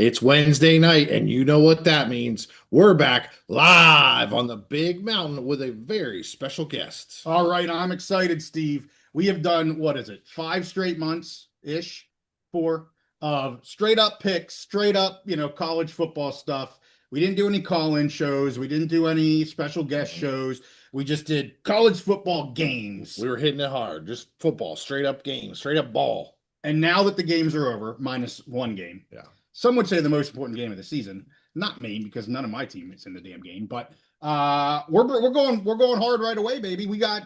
It's Wednesday night, and you know what that means. We're back live on the Big Mountain with a very special guest. All right, I'm excited, Steve. We have done, what is it, 5 straight months-ish, 4, of straight up picks, straight up, college football stuff. We didn't do any call-in shows. We didn't do any special guest shows. We just did college football games. We were hitting it hard, just football, straight up games, straight up ball. And now that the games are over, minus one game. Yeah. Some would say the most important game of the season. Not me, because none of my team is in the damn game. But we're going hard right away, baby. We got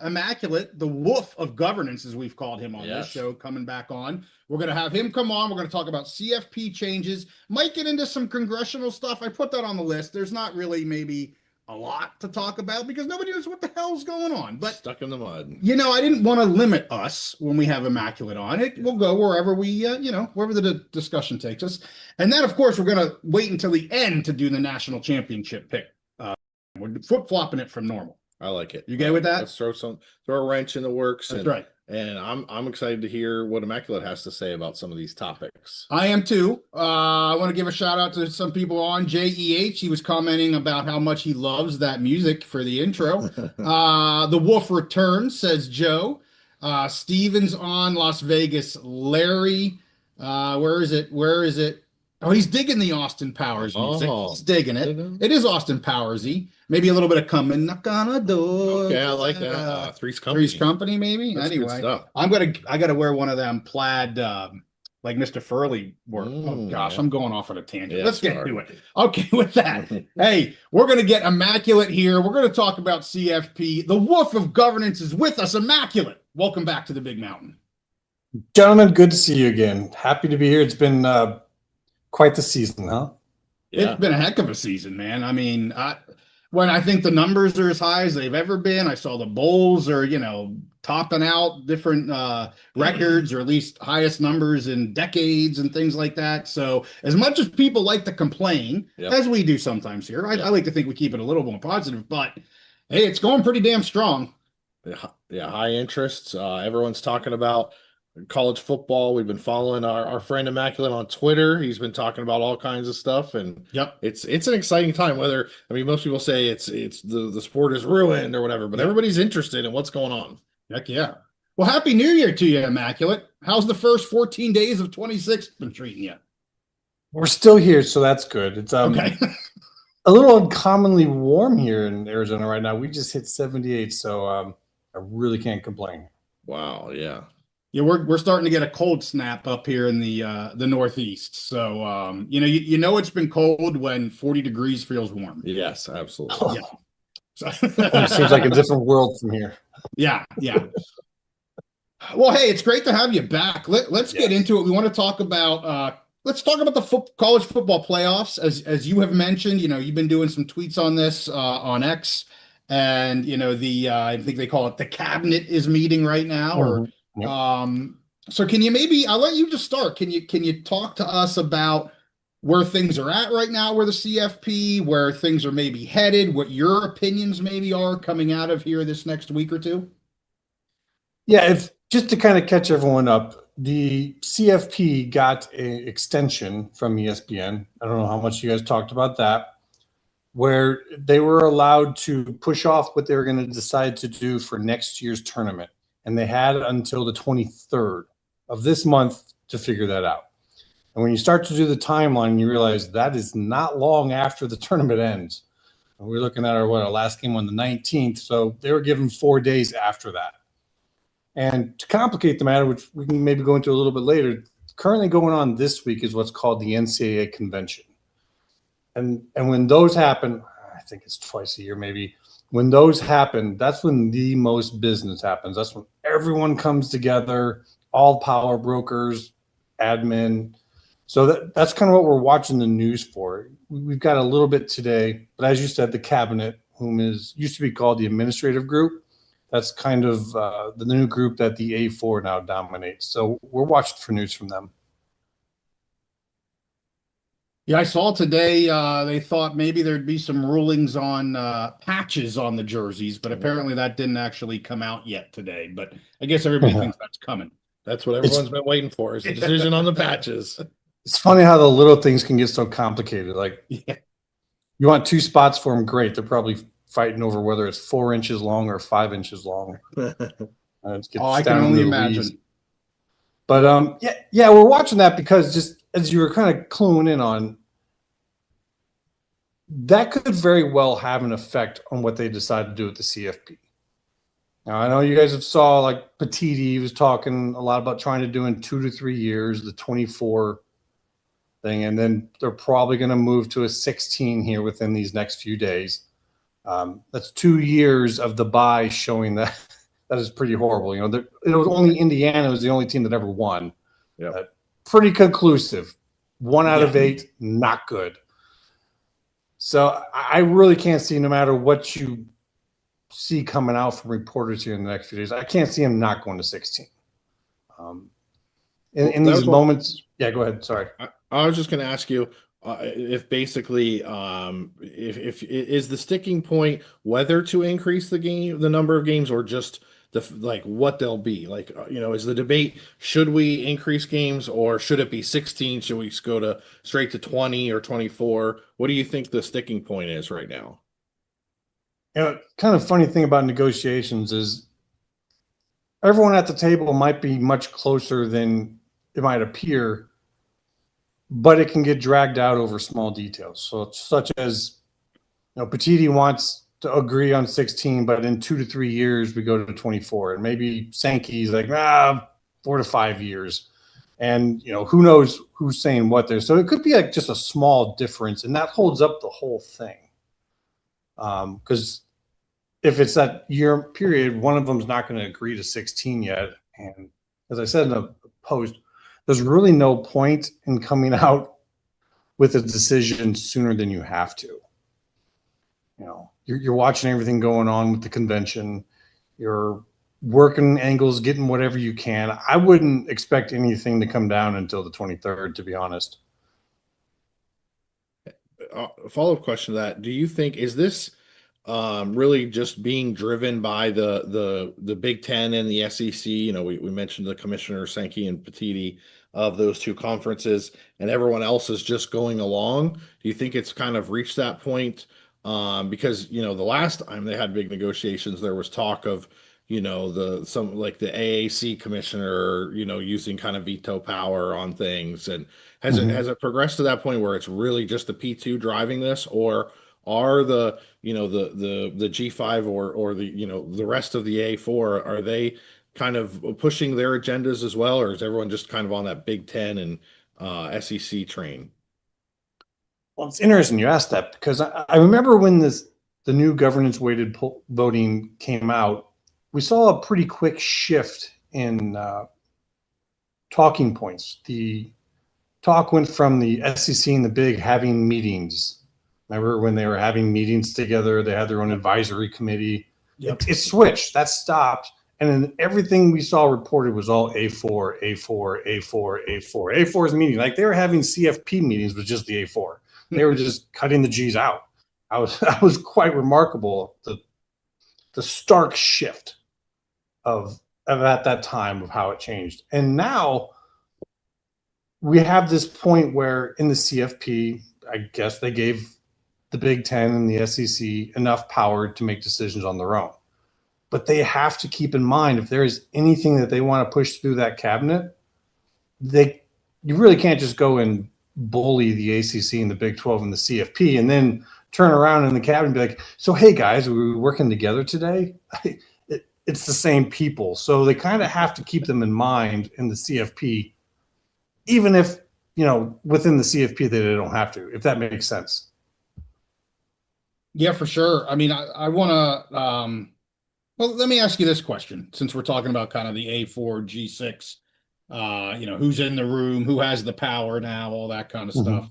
Immaculate, the wolf of governance, as we've called him on this show, coming back on. We're going to have him come on. We're going to talk about CFP changes. Might get into some congressional stuff. I put that on the list. There's not really maybe a lot to talk about because nobody knows what the hell's going on. But stuck in the mud. I didn't want to limit us when we have Immaculate on it. We'll go wherever we, wherever the discussion takes us. And then, of course, we're going to wait until the end to do the national championship pick. We're flip-flopping it from normal. I like it. You good with that? Let's throw a wrench in the works. That's right. And I'm excited to hear what Immaculate has to say about some of these topics. I am too. I want to give a shout out to some people on JEH. He was commenting about how much he loves that music for the intro. The Wolf returns, says Joe. Steven's on Las Vegas. Larry, where is it? Oh, he's digging the Austin Powers music. He's digging it. It is Austin Powersy. Maybe a little bit of coming, knock on a door. Okay, I like that. Three's Company, maybe. That's anyway, I gotta wear one of them plaid, like Mr. Furley wore. Oh gosh, I'm going off on a tangent. Yeah, Let's get to it. Okay, with that, hey, we're gonna get Immaculate here. We're gonna talk about CFP. The wolf of governance is with us. Immaculate, welcome back to the Big Mountain, gentlemen. Good to see you again. Happy to be here. It's been quite the season, huh? Yeah. It's been a heck of a season, man. I mean, when I think the numbers are as high as they've ever been, I saw the bowls are, topping out different records, or at least highest numbers in decades and things like that. So as much as people like to complain, as we do sometimes here, I like to think we keep it a little more positive, but hey, it's going pretty damn strong. Yeah, high interests. Everyone's talking about college football. We've been following our friend Immaculate on Twitter. He's been talking about all kinds of stuff, and it's an exciting time. Most people say it's the sport is ruined or whatever, but everybody's interested in what's going on. Heck yeah. Well, happy New Year to you, Immaculate. How's the first 14 days of 26 been treating you? We're still here, so that's good. It's okay. A little uncommonly warm here in Arizona right now. We just hit 78, so I really can't complain. Wow, yeah. Yeah, we're starting to get a cold snap up here in the Northeast. So it's been cold when 40 degrees feels warm. Yes, absolutely. Yeah. So it seems like a different world from here. Yeah. Well, hey, it's great to have you back. Let's get into it. We want to talk about the college football playoffs. As you have mentioned, you've been doing some tweets on this on X, and I think they call it the cabinet is meeting right now, or. So can you I'll let you just start. Can you talk to us about where things are at right now, where the CFP, where things are maybe headed, what your opinions maybe are coming out of here this next week or two? Yeah, just to kind of catch everyone up, the CFP got an extension from ESPN. I don't know how much you guys talked about that, where they were allowed to push off what they were going to decide to do for next year's tournament. And they had until the 23rd of this month to figure that out. And when you start to do the timeline, you realize that is not long after the tournament ends. And we're looking at our last game on the 19th. So they were given 4 days after that. And to complicate the matter, which we can maybe go into a little bit later, currently going on this week is what's called the NCAA convention. And when those happen, I think it's twice a year maybe. When those happen, that's when the most business happens. That's when everyone comes together, all power brokers, admin. So that's kind of what we're watching the news for. We've got a little bit today, but as you said, the cabinet, whom used to be called the administrative group, that's kind of the new group that the A4 now dominates. So we're watching for news from them. Yeah, I saw today they thought maybe there'd be some rulings on patches on the jerseys, but apparently that didn't actually come out yet today. But I guess everybody thinks that's coming. That's what everyone's been waiting for, is a decision on the patches. It's funny how the little things can get so complicated. Like, Yeah. you want 2 spots for them, great. They're probably fighting over whether it's 4 inches long or 5 inches long. It Oh, gets I can down only into the weeds. imagine. But yeah, we're watching that because just as you were kind of cluing in on, that could very well have an effect on what they decide to do with the CFP. Now, I know you guys have saw like Petiti was talking a lot about trying to do in 2 to 3 years, the 24 thing, and then they're probably going to move to a 16 here within these next few days. That's 2 years of the bye showing that that is pretty horrible. You know, it was only Indiana was the only team that ever won. Yeah. Pretty conclusive. 1 out of 8, not good. So I really can't see, no matter what you see coming out from reporters here in the next few days, I can't see him not going to 16. In these moments, yeah, go ahead. Sorry. I was just going to ask you if basically, if is the sticking point whether to increase the number of games, or just like what they'll be like, is the debate, should we increase games or should it be 16? Should we go to straight to 20 or 24? What do you think the sticking point is right now? Kind of funny thing about negotiations is everyone at the table might be much closer than it might appear, but it can get dragged out over small details. So such as, Petiti wants to agree on 16, but in 2 to 3 years we go to 24, and maybe Sankey's like 4 to 5 years, and who knows who's saying what there. So it could be like just a small difference, and that holds up the whole thing. Because if it's that year period, one of them's not going to agree to 16 yet, and as I said in the post, there's really no point in coming out with a decision sooner than you have to. You're watching everything going on with the convention. You're working angles, getting whatever you can. I wouldn't expect anything to come down until the 23rd, to be honest. A follow-up question to that: do you think, is this really just being driven by the Big Ten and the SEC? We mentioned the commissioner Sankey and Petiti of those two conferences, and everyone else is just going along. Do you think it's kind of reached that point? Because the last time they had big negotiations, there was talk of some like the AAC commissioner using kind of veto power on things. And has it progressed to that point where it's really just the P2 driving this, or are the the G5 or the rest of the A4, are they kind of pushing their agendas as well, or is everyone just kind of on that Big Ten and SEC train? Well, it's interesting you asked that, because I remember when the new governance weighted voting came out, we saw a pretty quick shift in talking points. The talk went from the SEC and the Big having meetings. Remember when they were having meetings together, they had their own advisory committee. Yep. It switched, that stopped. And then everything we saw reported was all A4, A4, A4, A4. A4's meeting, like they were having CFP meetings with just the A4. They were just cutting the G's out. I was quite remarkable, the stark shift of at that time of how it changed. And now we have this point where in the CFP, I guess they gave the Big Ten and the SEC enough power to make decisions on their own. But they have to keep in mind, if there is anything that they want to push through that cabinet, you really can't just go and bully the ACC and the Big 12 and the CFP and then turn around in the cabinet and be like, so, hey, guys, are we working together today? It's the same people. So they kind of have to keep them in mind in the CFP, even if, within the CFP they don't have to, if that makes sense. Yeah, for sure. I mean, I want to, well, let me ask you this question, since we're talking about kind of the A4, G6, who's in the room, who has the power now, all that kind of stuff.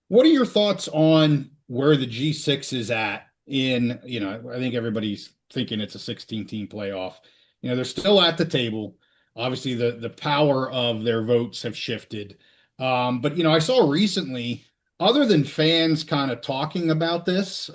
What are your thoughts on where the G6 is at in, I think everybody's thinking it's a 16-team playoff. They're still at the table. Obviously, the power of their votes have shifted. But, I saw recently, other than fans kind of talking about this,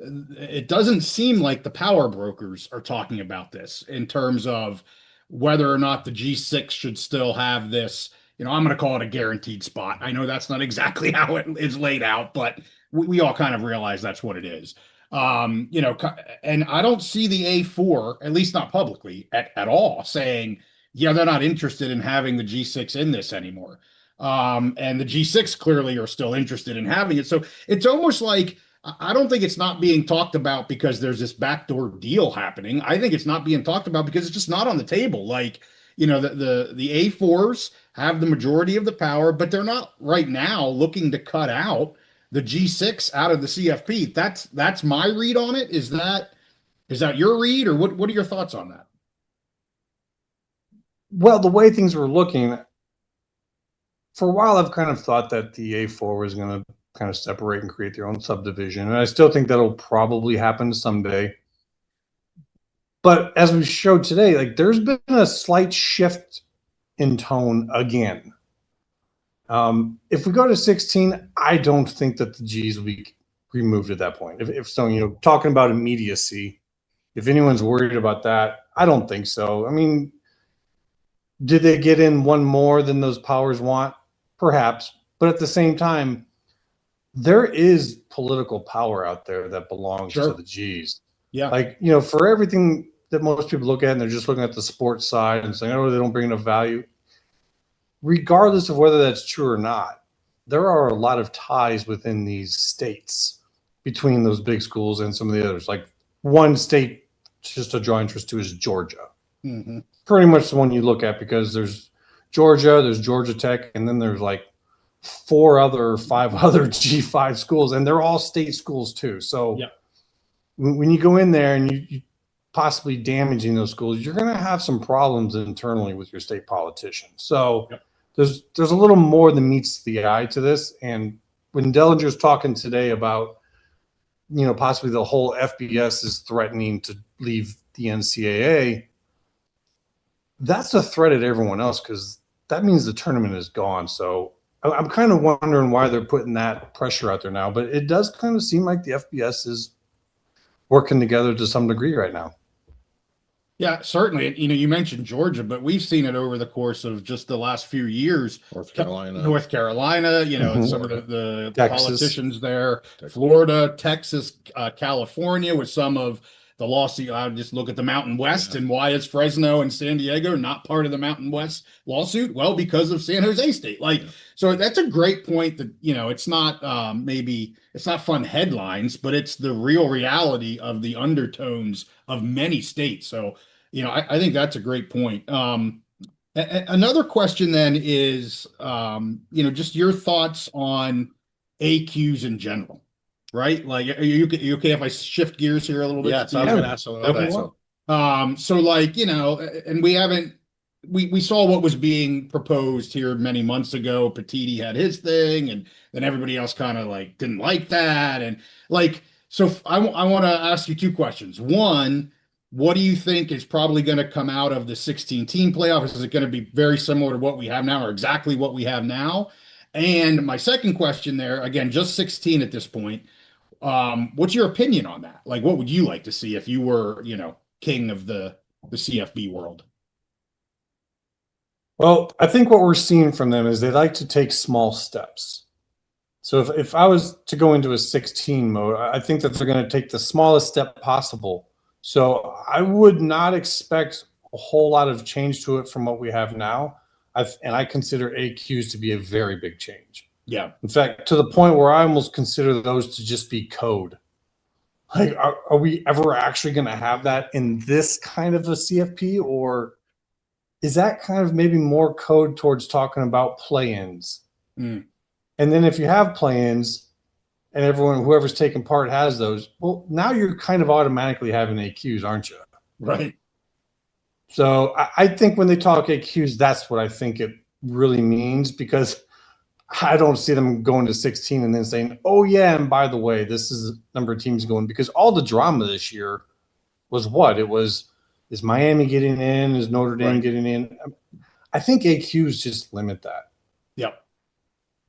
it doesn't seem like the power brokers are talking about this in terms of whether or not the G6 should still have this I'm going to call it a guaranteed spot. I know that's not exactly how it is laid out, but we all kind of realize that's what it is. And I don't see the A4, at least not publicly at all, saying, yeah, they're not interested in having the G6 in this anymore. And the G6 clearly are still interested in having it. So it's almost like, I don't think it's not being talked about because there's this backdoor deal happening. I think it's not being talked about because it's just not on the table. Like, the A4s have the majority of the power, but they're not right now looking to cut out the G6 out of the CFP. That's my read on it. Is that your read, or what are your thoughts on that? Well, the way things were looking, for a while, I've kind of thought that the A4 was going to kind of separate and create their own subdivision. And I still think that'll probably happen someday. But as we showed today, like there's been a slight shift in tone again. If we go to 16, I don't think that the G's will be removed at that point. If so, talking about immediacy, if anyone's worried about that, I don't think so. I mean, did they get in one more than those powers want? Perhaps. But at the same time, there is political power out there that belongs to the G's. Yeah. Like, for everything that most people look at, and they're just looking at the sports side and saying, oh, they don't bring enough value. Regardless of whether that's true or not, there are a lot of ties within these states between those big schools and some of the others. Like one state just to draw interest to is Georgia. Mm-hmm. Pretty much the one you look at, because there's Georgia, there's Georgia Tech, and then there's like 5 other G5 schools, and they're all state schools too. So when you go in there and you possibly damaging those schools, you're going to have some problems internally with your state politicians. So there's a little more than meets the eye to this. And when Dellinger's talking today about, possibly the whole FBS is threatening to leave the NCAA, that's a threat at everyone else, because that means the tournament is gone. So I'm kind of wondering why they're putting that pressure out there now, but it does kind of seem like the FBS is working together to some degree right now. Yeah, certainly. You mentioned Georgia, but we've seen it over the course of just the last few years. North Carolina, and some of the politicians there, Florida, Texas, California, with some of the lawsuit. I would just look at the Mountain West, and why is Fresno and San Diego not part of the Mountain West lawsuit? Well, because of San Jose State. So that's a great point that, it's not maybe it's not fun headlines, but it's the real reality of the undertones of many states. So, I think that's a great point. Another question then is, just your thoughts on AQs in general. Right? Like, are you okay if I shift gears here a little bit? Yes, I was going to ask something about that. So and we saw what was being proposed here many months ago. Petiti had his thing, and then everybody else kind of didn't like that. And so I want to ask you 2 questions. One, what do you think is probably going to come out of the 16-team playoff? Is it going to be very similar to what we have now, or exactly what we have now? And my second question there, again, just 16 at this point. What's your opinion on that? What would you like to see if you were, king of the CFB world? Well, I think what we're seeing from them is they like to take small steps. So if I was to go into a 16 mode, I think that they're going to take the smallest step possible. So I would not expect a whole lot of change to it from what we have now. And I consider AQs to be a very big change. Yeah. In fact, to the point where I almost consider those to just be code. Are we ever actually going to have that in this kind of a CFP, or is that kind of maybe more code towards talking about play-ins? And then if you have play-ins and whoever's taking part has those, well, now you're kind of automatically having AQs, aren't you? Right. So I think when they talk AQs, that's what I think it really means, because I don't see them going to 16 and then saying, oh, yeah, and by the way, this is the number of teams going, because all the drama this year was what? It was, is Miami getting in? Is Notre Dame getting in? I think AQs just limit that. Yep.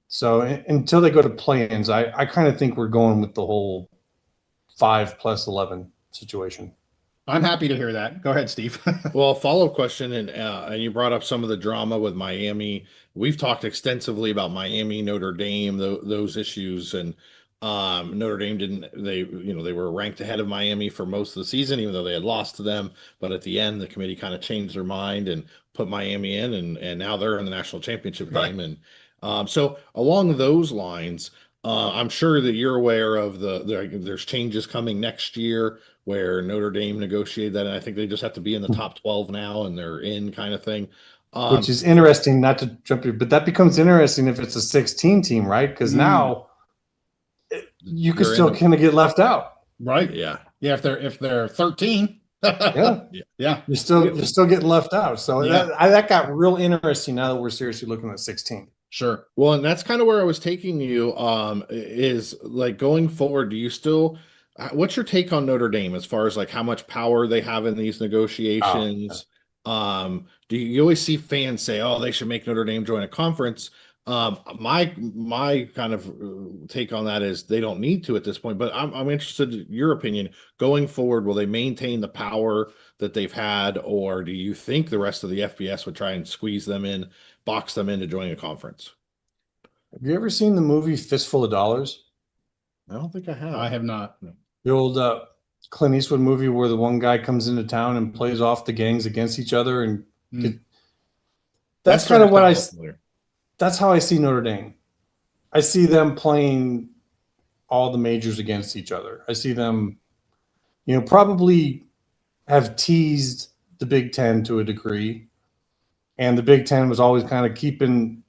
So until they go to play-ins, I kind of think we're going with the whole 5 + 11 situation. I'm happy to hear that. Go ahead, Steve. Well, follow-up question, and you brought up some of the drama with Miami. We've talked extensively about Miami, Notre Dame, those issues, and Notre Dame didn't. They were ranked ahead of Miami for most of the season, even though they had lost to them. But at the end, the committee kind of changed their mind and put Miami in, and now they're in the national championship Right. game. And so along those lines, I'm sure that you're aware of there's changes coming next year where Notre Dame negotiated that, and I think they just have to be in the top 12 now, and they're in kind of thing. Which is interesting, not to jump in, but that becomes interesting if it's a 16 team, right? Because now you could still kind of get left out, right? Yeah. If they're 13, yeah, you're still getting left out. So that got real interesting now that we're seriously looking at 16. Sure. Well, and that's kind of where I was taking you. Is like going forward, do you still? What's your take on Notre Dame as far as like how much power they have in these negotiations? Do you always see fans say, "Oh, they should make Notre Dame join a conference"? My kind of take on that is they don't need to at this point. But I'm interested in your opinion. Going forward, will they maintain the power that they've had, or do you think the rest of the FBS would try and squeeze them in, box them into joining a conference? Have you ever seen the movie Fistful of Dollars? I don't think I have. I have not. The old Clint Eastwood movie where the one guy comes into town and plays off the gangs against each other, and that's kind of what that's how I see Notre Dame. I see them playing all the majors against each other. I see them, probably have teased the Big Ten to a degree, and the Big Ten was always kind of keeping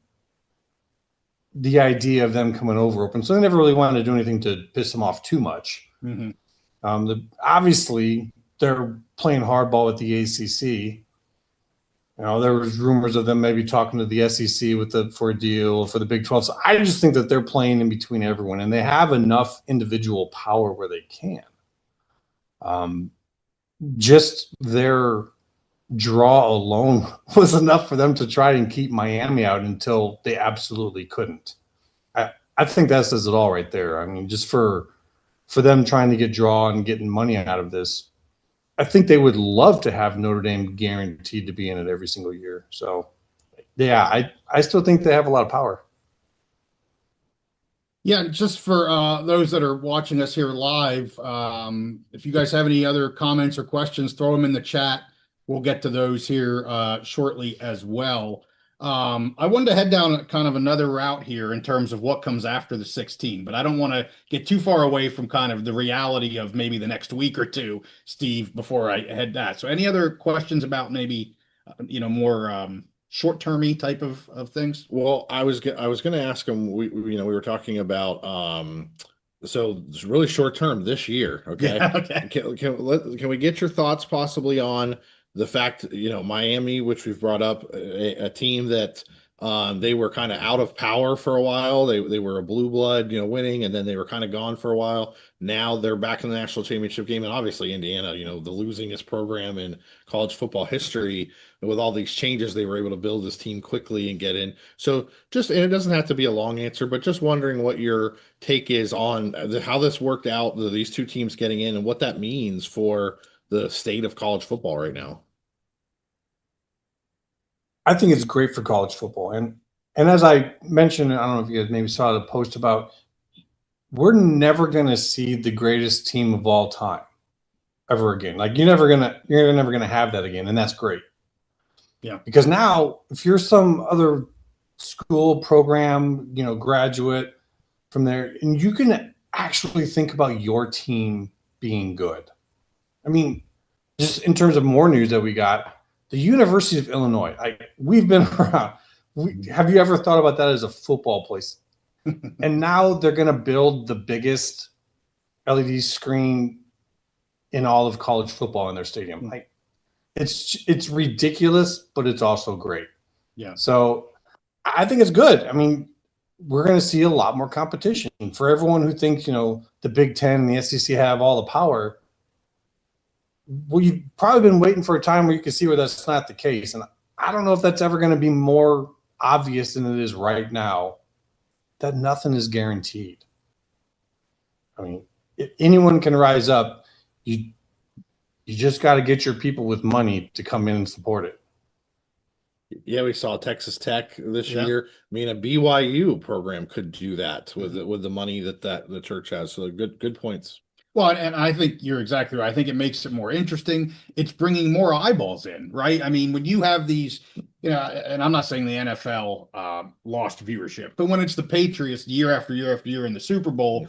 the idea of them coming over open. So they never really wanted to do anything to piss them off too much. Obviously, they're playing hardball with the ACC. There was rumors of them maybe talking to the SEC for a deal for the Big 12. So I just think that they're playing in between everyone, and they have enough individual power where they can. Just their draw alone was enough for them to try and keep Miami out until they absolutely couldn't. I think that says it all right there. I mean, just for them trying to get draw and getting money out of this, I think they would love to have Notre Dame guaranteed to be in it every single year. So, yeah, I still think they have a lot of power. Yeah, just for those that are watching us here live, if you guys have any other comments or questions, throw them in the chat. We'll get to those here shortly as well. I wanted to head down kind of another route here in terms of what comes after the 16, but I don't want to get too far away from kind of the reality of maybe the next week or two, Steve, before I head that. So any other questions about maybe, more short-termy type of things? Well, I was going to ask him, we were talking about, so it's really short term this year. Okay. Yeah, okay. Can we get your thoughts possibly on the fact, Miami, which we've brought up, a team that they were kind of out of power for a while. They were a blue blood, winning, and then they were kind of gone for a while. Now they're back in the national championship game, and obviously Indiana, the losingest program in college football history. With all these changes, they were able to build this team quickly and get in. So and it doesn't have to be a long answer, but just wondering what your take is on how this worked out, these two teams getting in, and what that means for the state of college football right now. I think it's great for college football. And as I mentioned, I don't know if you guys maybe saw the post about, we're never going to see the greatest team of all time ever again. Like you're never going to have that again. And that's great. Yeah. Because now if you're some other school program, graduate from there, and you can actually think about your team being good. I mean, just in terms of more news that we got, the University of Illinois, we've been around. Have you ever thought about that as a football place? And now they're going to build the biggest LED screen in all of college football in their stadium. It's ridiculous, but it's also great. Yeah. So I think it's good. I mean, we're going to see a lot more competition for everyone who thinks, the Big Ten and the SEC have all the power. Well, you've probably been waiting for a time where you can see where that's not the case. And I don't know if that's ever going to be more obvious than it is right now, that nothing is guaranteed. I mean, if anyone can rise up. You just got to get your people with money to come in and support it. Yeah, we saw Texas Tech this year. I mean, a BYU program could do that with the money that the church has. So good points. Well, and I think you're exactly right. I think it makes it more interesting. It's bringing more eyeballs in, right? I mean, when you have these, and I'm not saying the NFL lost viewership, but when it's the Patriots year after year after year in the Super Bowl,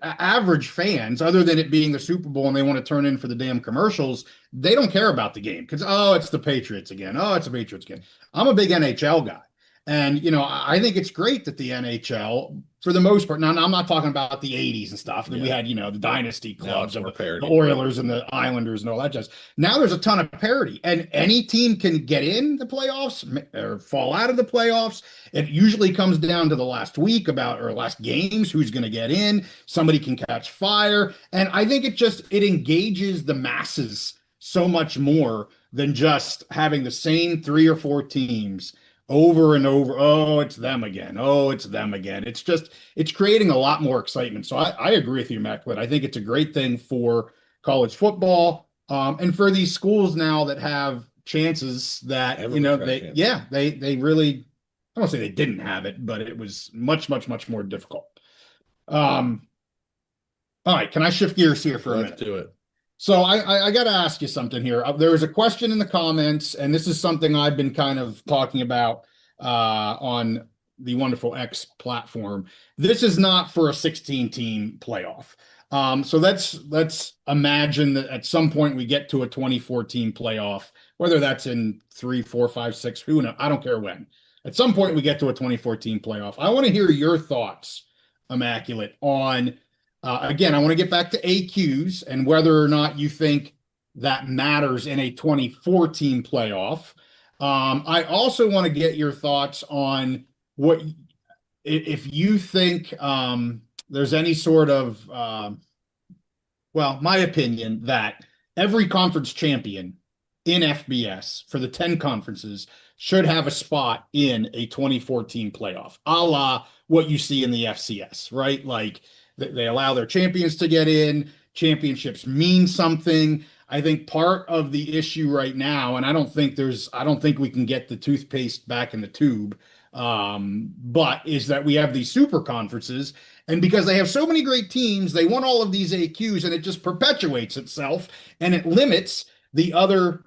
average fans, other than it being the Super Bowl and they want to turn in for the damn commercials, they don't care about the game because, oh, it's the Patriots again. Oh, it's the Patriots again. I'm a big NHL guy. And, I think it's great that the NHL, for the most part, now I'm not talking about the 80s and stuff. We had, the dynasty clubs of the Oilers and the Islanders and all that jazz. Now there's a ton of parity, and any team can get in the playoffs or fall out of the playoffs. It usually comes down to the last week or last games, who's going to get in. Somebody can catch fire. And I think it engages the masses so much more than just having the same 3 or 4 teams over and over. Oh, it's them again. Oh, it's them again. It's creating a lot more excitement. So I agree with you, Immaculate. I think it's a great thing for college football, and for these schools now that have chances that, they really, I don't say they didn't have it, but it was much, much, much more difficult. All right. Can I shift gears here for a minute? Let's do it. So I got to ask you something here. There was a question in the comments, and this is something I've been kind of talking about on the wonderful X platform. This is not for a 16-team playoff. So let's imagine that at some point we get to a 24-team playoff, whether that's in 3, 4, 5, 6, who knows? I don't care when. At some point we get to a 24-team playoff. I want to hear your thoughts, Immaculate, on again, I want to get back to AQs and whether or not you think that matters in a 24-team playoff. I also want to get your thoughts on what if you think there's any sort of, my opinion that every conference champion in FBS for the 10 conferences should have a spot in a 24-team playoff, a la what you see in the FCS, right? Like, they allow their champions to get in. Championships mean something. I think part of the issue right now, and I don't think we can get the toothpaste back in the tube, but is that we have these super conferences, and because they have so many great teams, they want all of these AQs, and it just perpetuates itself, and it limits the other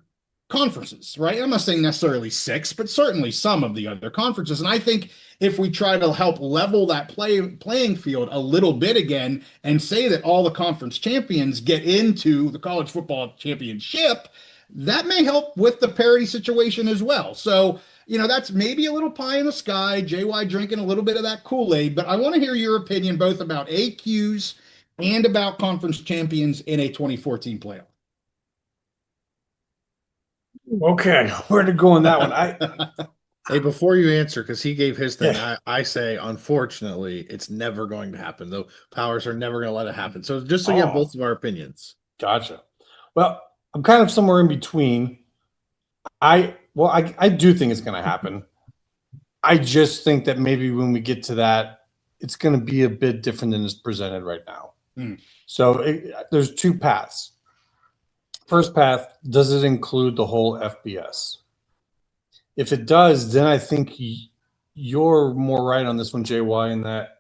conferences, right? I'm not saying necessarily 6, but certainly some of the other conferences. And I think if we try to help level that playing field a little bit again and say that all the conference champions get into the college football championship, that may help with the parity situation as well. So, that's maybe a little pie in the sky, JY drinking a little bit of that Kool-Aid, but I want to hear your opinion both about AQs and about conference champions in a 2014 playoff. Okay, where to go on that one? Hey, before you answer, because he gave his thing, I say, unfortunately, it's never going to happen. The powers are never going to let it happen. So just so you have both of our opinions. Gotcha. Well, I'm kind of somewhere in between. I do think it's going to happen. I just think that maybe when we get to that, it's going to be a bit different than it's presented right now. So there's 2 paths. First path, does it include the whole FBS? If it does, then I think you're more right on this one, JY, in that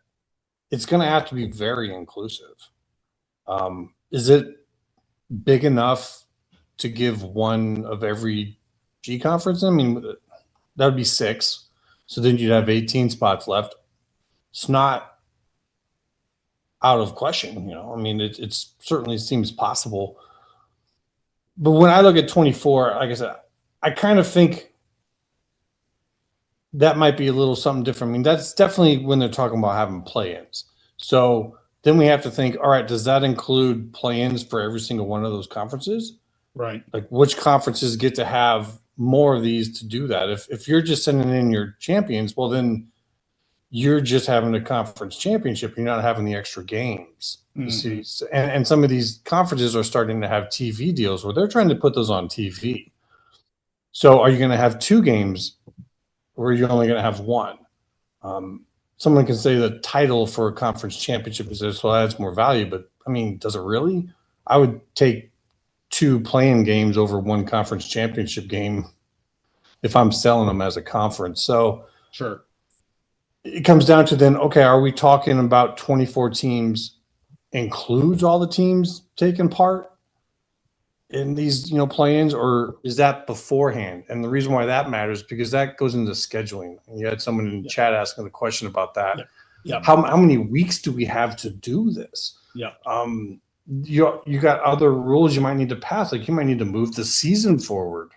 it's going to have to be very inclusive. Is it big enough to give one of every G conference? I mean, that would be 6. So then you'd have 18 spots left. It's not out of question, I mean, it certainly seems possible. But when I look at 24, like I said, I kind of think that might be a little something different. I mean, that's definitely when they're talking about having play-ins. So then we have to think, all right, does that include play-ins for every single one of those conferences? Right. Like, which conferences get to have more of these to do that? If you're just sending in your champions, well, then you're just having a conference championship. You're not having the extra games. See, and some of these conferences are starting to have TV deals where they're trying to put those on TV. So are you going to have 2 games or are you only going to have 1? Someone can say the title for a conference championship is this, well, that's more value, but I mean, does it really? I would take 2 playing games over one conference championship game if I'm selling them as a conference. So sure, it comes down to then, okay, are we talking about 24 teams includes all the teams taking part in these, play-ins, or is that beforehand? And the reason why that matters, because that goes into scheduling. And you had someone in chat asking the question about that. Yeah. How many weeks do we have to do this? Yeah. You got other rules you might need to pass. Like you might need to move the season forward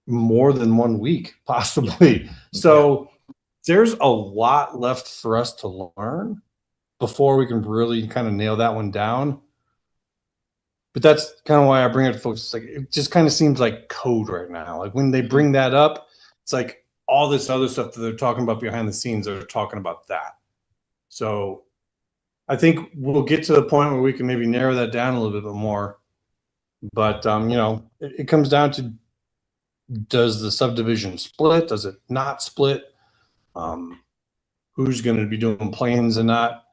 more than 1 week, possibly. Yeah. So there's a lot left for us to learn before we can really kind of nail that one down. But that's kind of why I bring it to folks. It's like, it just kind of seems like code right now. Like when they bring that up, it's like all this other stuff that they're talking about behind the scenes, they're talking about that. So I think we'll get to the point where we can maybe narrow that down a little bit more. But, it comes down to, does the subdivision split? Does it not split? Who's going to be doing plans and not?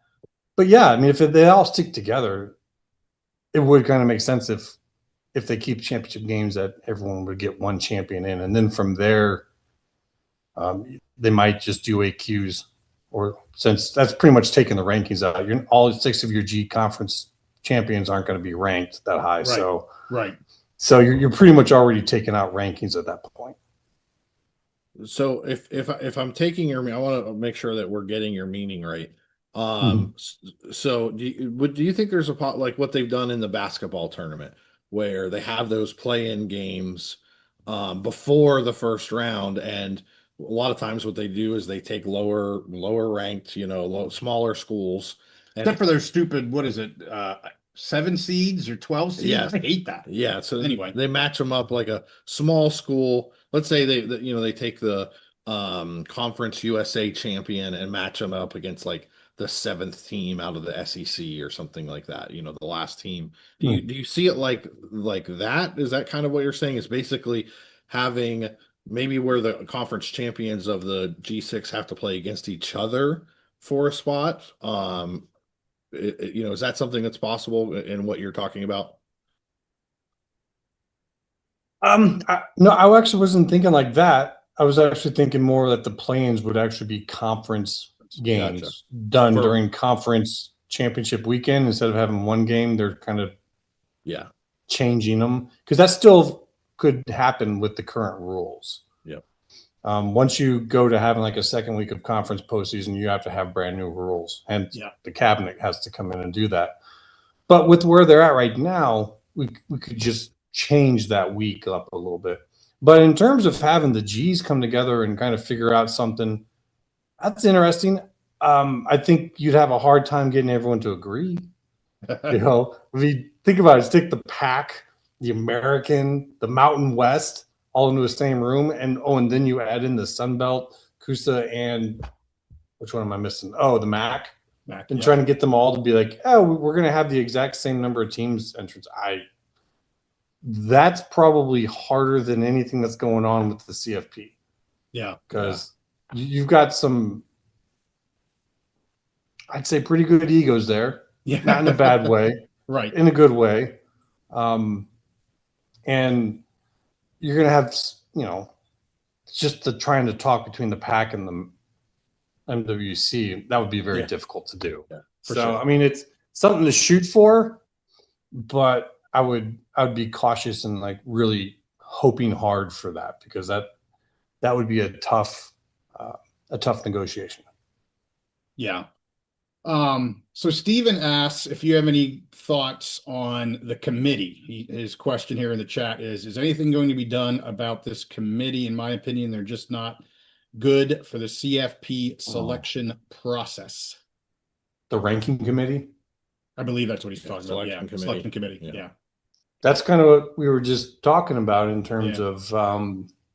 But yeah, I mean, if they all stick together, it would kind of make sense if they keep championship games, that everyone would get one champion in, and then from there, they might just do AQs, or since that's pretty much taking the rankings out. All 6 of your G conference champions aren't going to be ranked that high, right. So you're pretty much already taking out rankings at that point. So if I'm taking your, I want to make sure that we're getting your meaning right. So do you think there's like what they've done in the basketball tournament, where they have those play-in games before the first round, and a lot of times what they do is they take lower ranked, smaller schools, except for their stupid, what is it, 7 seeds or 12 seeds? Yeah. I hate that. Yeah. So anyway, they match them up like a small school. Let's say they take the Conference USA champion and match them up against like the 7th team out of the SEC or something like that. The last team. Do you see it like that? Is that kind of what you're saying? Is basically having maybe where the conference champions of the G6 have to play against each other for a spot? Is that something that's possible in what you're talking about? No, I actually wasn't thinking like that. I was actually thinking more that the play-ins would actually be conference games done during conference championship weekend instead of having one game. They're kind of changing them, because that still could happen with the current rules. Once you go to having like a second week of conference postseason, you have to have brand new rules, and the cabinet has to come in and do that. But with where they're at right now, we could just change that week up a little bit. But in terms of having the G's come together and kind of figure out something, that's interesting. I think you'd have a hard time getting everyone to agree. If you think about it, stick the Pac, the American, the Mountain West all into the same room, and then you add in the Sun Belt, CUSA, and which one am I missing? Oh, the MAC. And trying to get them all to be like, oh, we're going to have the exact same number of teams entrance. That's probably harder than anything that's going on with the CFP. Yeah. Because you've got some, I'd say, pretty good egos there. Yeah. Not in a bad way. Right. In a good way. And you're going to have, just the trying to talk between the PAC and the MWC. That would be very difficult to do. Yeah, sure. I mean, it's something to shoot for, but I would be cautious and like really hoping hard for that, because that would be a tough negotiation. Yeah. So Steven asks if you have any thoughts on the committee. His question here in the chat is anything going to be done about this committee? In my opinion, they're just not good for the CFP selection process. The ranking committee? I believe that's what he's talking about. Yeah, committee. Selection committee. Yeah. That's kind of what we were just talking about in terms of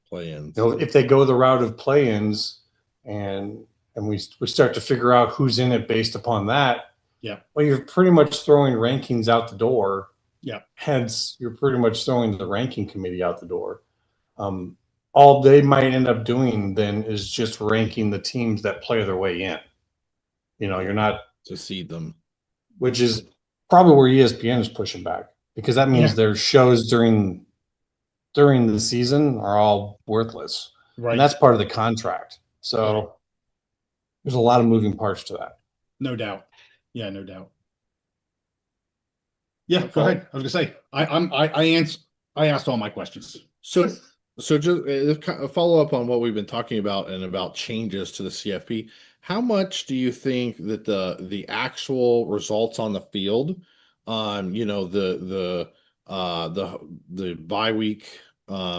play-ins. If they go the route of play-ins and we start to figure out who's in it based upon that. Yeah. Well, you're pretty much throwing rankings out the door. Yeah. Hence, you're pretty much throwing the ranking committee out the door. All they might end up doing then is just ranking the teams that play their way in. You're not to seed them, which is probably where ESPN is pushing back, because that means their shows during the season are all worthless. Right. And that's part of the contract. So there's a lot of moving parts to that. No doubt. Yeah, no doubt. Yeah, go ahead. I was gonna say I asked all my questions. So just a follow up on what we've been talking about and about changes to the CFP. How much do you think that the actual results on the field, you know, the bye week,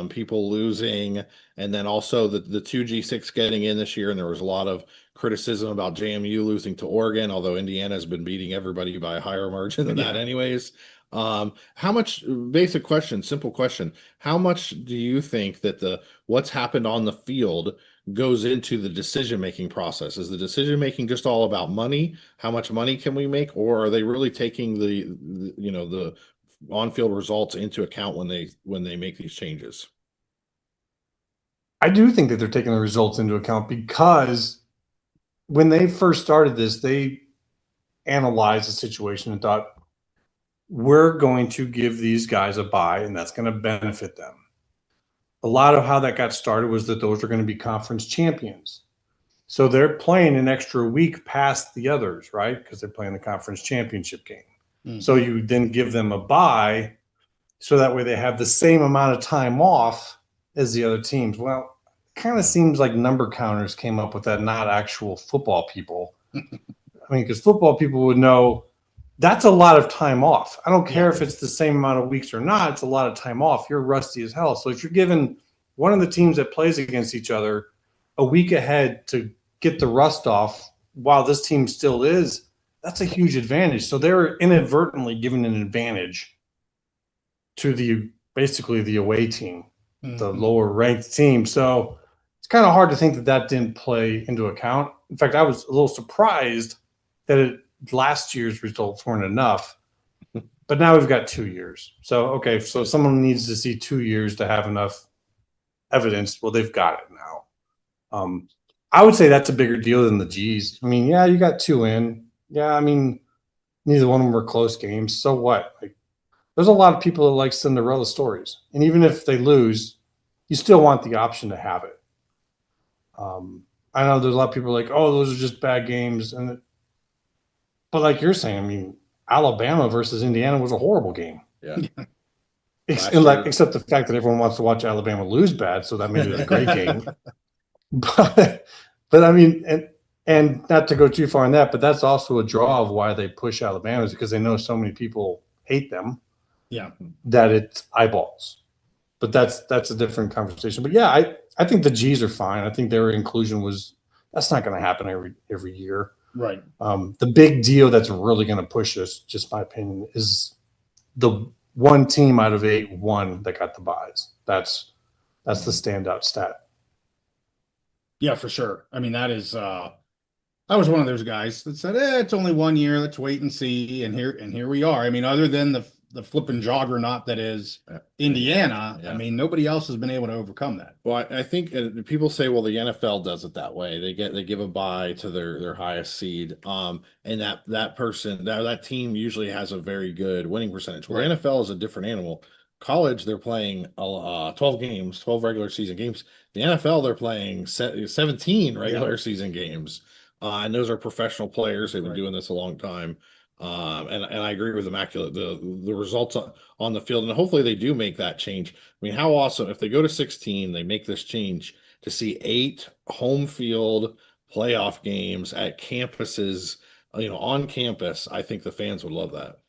people losing, and then also the 2G6 getting in this year, and there was a lot of criticism about JMU losing to Oregon, although Indiana has been beating everybody by a higher margin than that anyways. How much, basic question, simple question, how much do you think that what's happened on the field goes into the decision-making process? Is the decision-making just all about money? How much money can we make? Or are they really taking the on-field results into account when they make these changes? I do think that they're taking the results into account, because when they first started this, they analyzed the situation and thought, we're going to give these guys a bye, and that's going to benefit them. A lot of how that got started was that those are going to be conference champions. So they're playing an extra week past the others, right? Because they're playing the conference championship game. Mm-hmm. So you then give them a bye, so that way they have the same amount of time off as the other teams. Well, it kind of seems like number counters came up with that, not actual football people. I mean, because football people would know that's a lot of time off. I don't care if it's the same amount of weeks or not. It's a lot of time off. You're rusty as hell. So if you're giving one of the teams that plays against each other a week ahead to get the rust off while this team still is, that's a huge advantage. So they're inadvertently giving an advantage to basically the away team, the lower ranked team. So it's kind of hard to think that didn't play into account. In fact, I was a little surprised that last year's results weren't enough, but now we've got 2 years. So, okay, so someone needs to see 2 years to have enough evidence. Well, they've got it now. I would say that's a bigger deal than the G's. I mean, yeah, you got 2 in. Yeah, I mean, neither one of them were close games. So what? Like, there's a lot of people that like Cinderella stories. And even if they lose, you still want the option to have it. I know there's a lot of people like, oh, those are just bad games. But like you're saying, I mean, Alabama versus Indiana was a horrible game. Yeah. Except the fact that everyone wants to watch Alabama lose bad, so that made it a great game. But I mean, and not to go too far on that, but that's also a draw of why they push Alabama, is because they know so many people hate them. Yeah. That it's eyeballs. But that's a different conversation. But yeah, I think the G's are fine. I think their inclusion that's not going to happen every year. Right. The big deal that's really going to push us, just my opinion, is the one team out of 8 won that got the buys. That's the standout stat. Yeah, for sure. I mean, that is I was one of those guys that said, it's only 1 year, let's wait and see. And here we are. I mean, other than the flipping juggernaut that is Indiana, I mean, nobody else has been able to overcome that. Well, I think people say, well, the NFL does it that way. They give a bye to their highest seed, and that team usually has a very good winning percentage. Well, the NFL is a different animal. College, they're playing 12 games, 12 regular season games. The NFL, they're playing 17 regular season games, and those are professional players. They've been doing this a long time. And I agree with Immaculate. The results on the field, and hopefully they do make that change. I mean, how awesome if they go to 16, they make this change to see 8 home field playoff games at campuses, on campus. I think the fans would love that.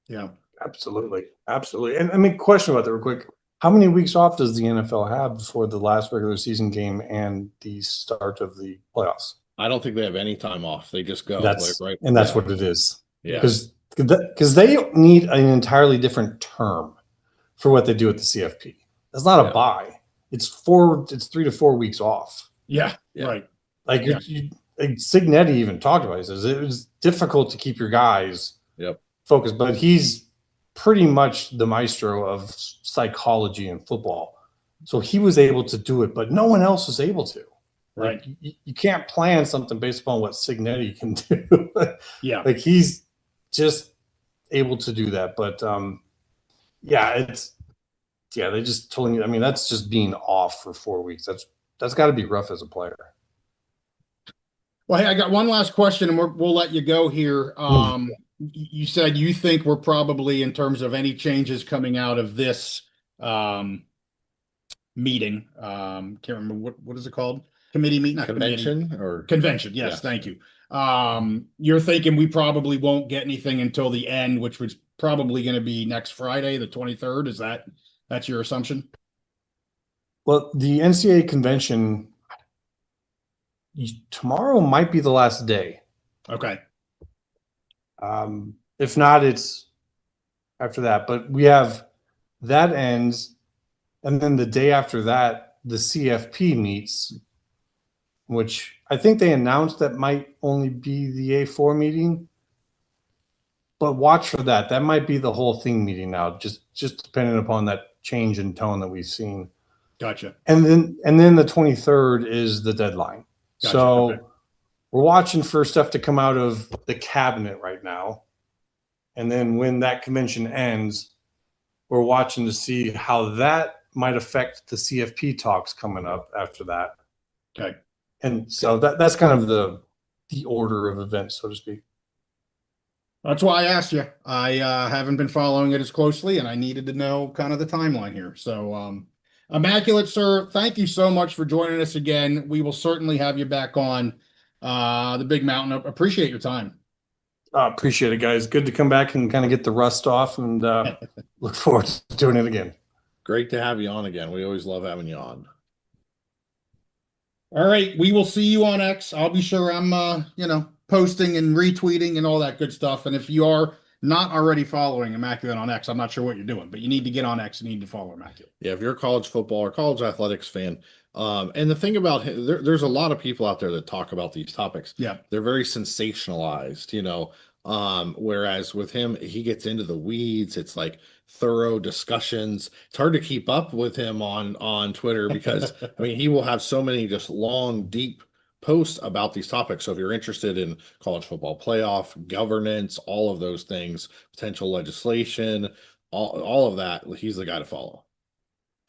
Yeah, absolutely. And I mean, question about that real quick. How many weeks off does the NFL have before the last regular season game and the start of the playoffs? I don't think they have any time off. They just go. That's what it is. Yeah, because they need an entirely different term for what they do at the CFP. It's not a bye. It's 3 to 4 weeks off. Yeah. Right. Like Signetti even talked about it. He says it was difficult to keep your guys focused, but he's pretty much the maestro of psychology in football. So he was able to do it, but no one else was able to. Right. Like, you can't plan something based upon what Signetti can do. Yeah. Like he's just able to do that. But Yeah, they just told me. I mean, that's just being off for 4 weeks. That's got to be rough as a player. Well, hey, I got one last question, and we'll let you go here. You said you think we're probably, in terms of any changes coming out of this meeting, can't remember what is it called? Committee meeting, not Convention committee. or Convention. Yes, thank you. You're thinking we probably won't get anything until the end, which was probably going to be next Friday, the 23rd. That's your assumption? Well, the NCAA convention tomorrow might be the last day. Okay. If not, it's after that. But we have that ends, and then the day after that, the CFP meets, which I think they announced that might only be the A4 meeting. But watch for that. That might be the whole thing meeting now, just depending upon that change in tone that we've seen. Gotcha. And then the 23rd is the deadline. Gotcha. So okay. We're watching for stuff to come out of the cabinet right now. And then when that convention ends, we're watching to see how that might affect the CFP talks coming up after that. Okay. And so that's kind of the order of events, so to speak. That's why I asked you. I haven't been following it as closely, and I needed to know kind of the timeline here. So, Immaculate, sir, thank you so much for joining us again. We will certainly have you back on the Big Mountain. Appreciate your time. Appreciate it, guys. Good to come back and kind of get the rust off, and look forward to doing it again. Great to have you on again. We always love having you on. All right. We will see you on X. I'll be sure I'm, posting and retweeting and all that good stuff. And if you are not already following Immaculate on X, I'm not sure what you're doing, but you need to get on X and you need to follow Immaculate. Yeah, if you're a college football or college athletics fan, and the thing about there's a lot of people out there that talk about these topics. Yeah, they're very sensationalized, whereas with him, he gets into the weeds. It's like thorough discussions. It's hard to keep up with him on Twitter because I mean he will have so many just long, deep posts about these topics. So if you're interested in college football playoff, governance, all of those things, potential legislation, all of that, he's the guy to follow.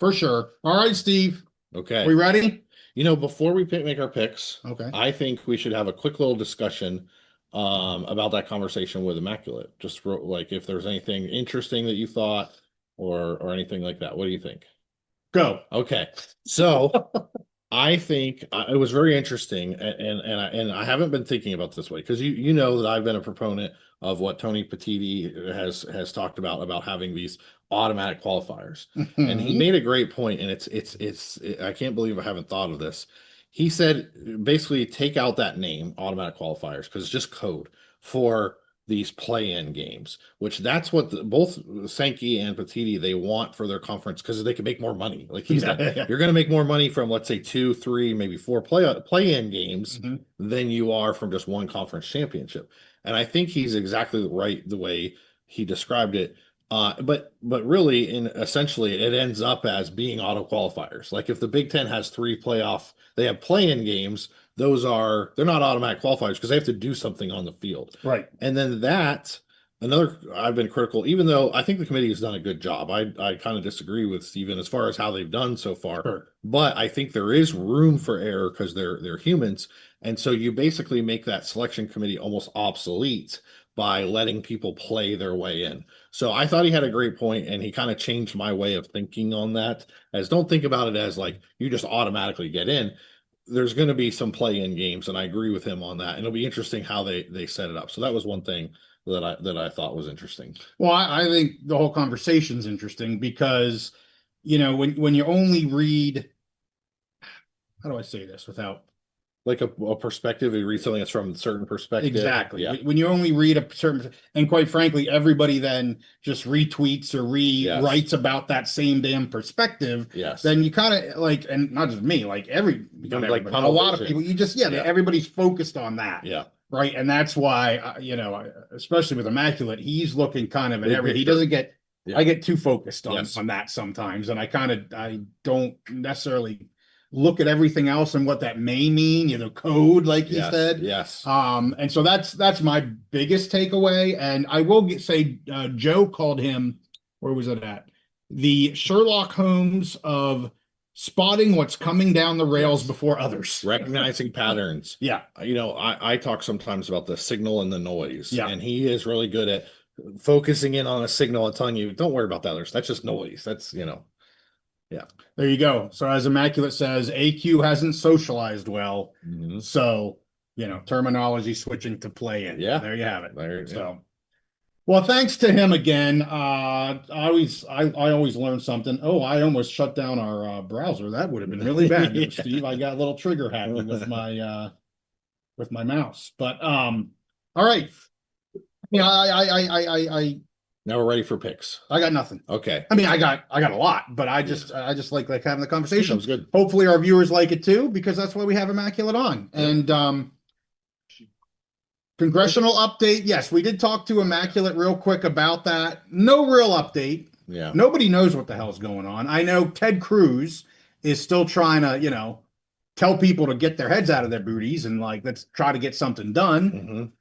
For sure. All right, Steve. Okay. We ready? Before we make our picks, okay, I think we should have a quick little discussion about that conversation with Immaculate. Just like if there's anything interesting that you thought or anything like that. What do you think? Go. Okay. So I think it was very interesting, and I haven't been thinking about this way because you know that I've been a proponent of what Tony Petitti has talked about having these automatic qualifiers, and he made a great point, and it's I can't believe I haven't thought of this. He said basically take out that name automatic qualifiers because it's just code for these play-in games, which that's what both Sankey and Petitti they want for their conference because they can make more money. Like he said, you're going to make more money from let's say 2, 3, maybe 4 play-in games than you are from just one conference championship. And I think he's exactly right the way he described it. But really, essentially, it ends up as being auto qualifiers. Like if the Big Ten has 3 they have play-in games. They're not automatic qualifiers because they have to do something on the field. Right. And then I've been critical, even though I think the committee has done a good job. I kind of disagree with Steven as far as how they've done so far. Sure. But I think there is room for error because they're humans. And so you basically make that selection committee almost obsolete by letting people play their way in. So I thought he had a great point, and he kind of changed my way of thinking on that. As don't think about it as like you just automatically get in. There's going to be some play-in games, and I agree with him on that. And it'll be interesting how they set it up. So that was one thing that I thought was interesting. Well, I think the whole conversation's interesting because, when you only read, how do I say this without like a perspective, you read something that's from a certain perspective. Exactly. Yeah. When you only read a certain, and quite frankly, everybody then just retweets or rewrites about that same damn perspective. Yes. Then you kind of like, and not just me, like a lot of people, everybody's focused on that. Yeah. Right. And that's why, especially with Immaculate, he's looking kind of at everything. He doesn't get, I get too focused on that sometimes. And I don't necessarily look at everything else and what that may mean, code, like he said. Yes. And so that's my biggest takeaway. And I will say, Joe called him where was it at? The Sherlock Holmes of spotting what's coming down the rails before others. Recognizing patterns. Yeah. I talk sometimes about the signal and the noise. Yeah. And he is really good at focusing in on a signal and telling you, don't worry about that. That's just noise. That's, yeah. There you go. So as Immaculate says, AQ hasn't socialized well. So, terminology switching to play in. Yeah. There you have it. Yeah. So, well, thanks to him again. I always learn something. Oh, I almost shut down our browser. That would have been really bad, Yeah. Steve. I got a little trigger happy with my mouse. But all right. Now we're ready for picks. I got nothing. Okay. I mean, I got a lot, but I just like having the conversation. That was good. Hopefully our viewers like it too, because that's why we have Immaculate on. And congressional update. Yes, we did talk to Immaculate real quick about that. No real update. Yeah. Nobody knows what the hell's going on. I know Ted Cruz is still trying to, tell people to get their heads out of their booties and let's try to get something done.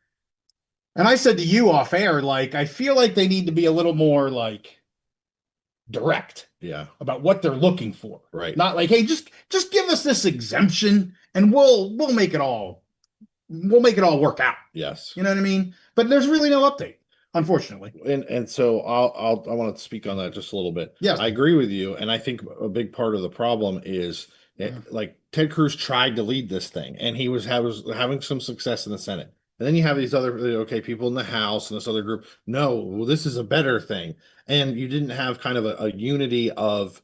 And I said to you off air, I feel like they need to be a little more direct. Yeah. About what they're looking for. Right. Not hey, just give us this exemption and we'll make it all work out. Yes. You know what I mean? But there's really no update, unfortunately. And so I want to speak on that just a little bit. Yes. I agree with you. And I think a big part of the problem is Ted Cruz tried to lead this thing and he was having some success in the Senate. And then you have these other, people in the House and this other group. No, well, this is a better thing. And you didn't have kind of a unity of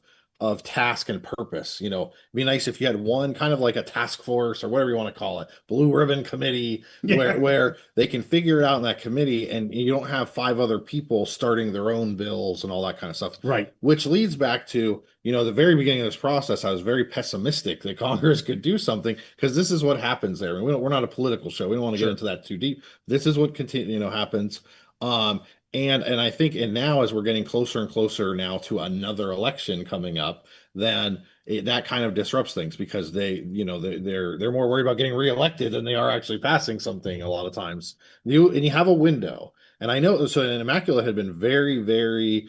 task and purpose. It'd be nice if you had one kind of like a task force or whatever you want to call it, blue ribbon committee, where they can figure it out in that committee and you don't have 5 other people starting their own bills and all that kind of stuff. Right. Which leads back to, the very beginning of this process, I was very pessimistic that Congress could do something because this is what happens there. We're not a political show. We don't want to get into that too deep. This is what happens. And I think, and now as we're getting closer and closer now to another election coming up, then that kind of disrupts things because they're more worried about getting reelected than they are actually passing something a lot of times. You have a window, and I know so. And Immaculate had been very, very.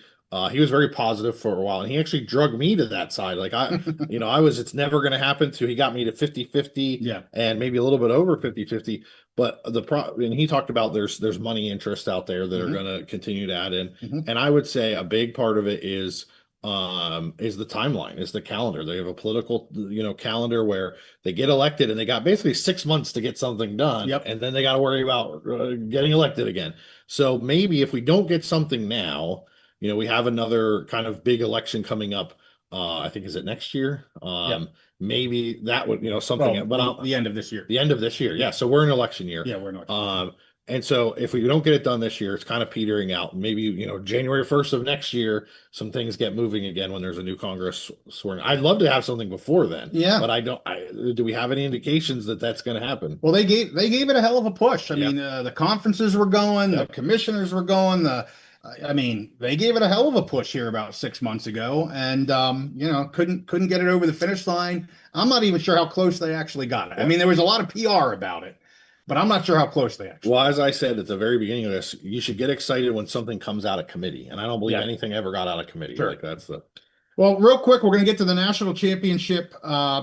He was very positive for a while, and he actually drug me to that side. It's never going to happen. He got me to 50-50 and maybe a little bit over 50-50. But and he talked about there's money interest out there that are going to continue to add in. And I would say a big part of it is the timeline, is the calendar. They have a political, calendar where they get elected and they got basically 6 months to get something done. And then they got to worry about getting elected again. So maybe if we don't get something now, we have another kind of big election coming up. I think, is it next year? Maybe that would, something, but the end of this year. The end of this year. Yeah. So we're in election year. Yeah, we're in election year. And so if we don't get it done this year, it's kind of petering out. Maybe, January 1st of next year, some things get moving again when there's a new Congress sworn. I'd love to have something before then. Yeah. But do we have any indications that that's going to happen? Well, they gave it a hell of a push. I mean, the conferences were going, the commissioners were going, they gave it a hell of a push here about 6 months ago, and couldn't get it over the finish line. I'm not even sure how close they actually got it. I mean, there was a lot of PR about it, but I'm not sure how close they actually. Well, as I said at the very beginning of this, you should get excited when something comes out of committee, and I don't believe anything ever got out of committee. Sure. Well, real quick, we're going to get to the national championship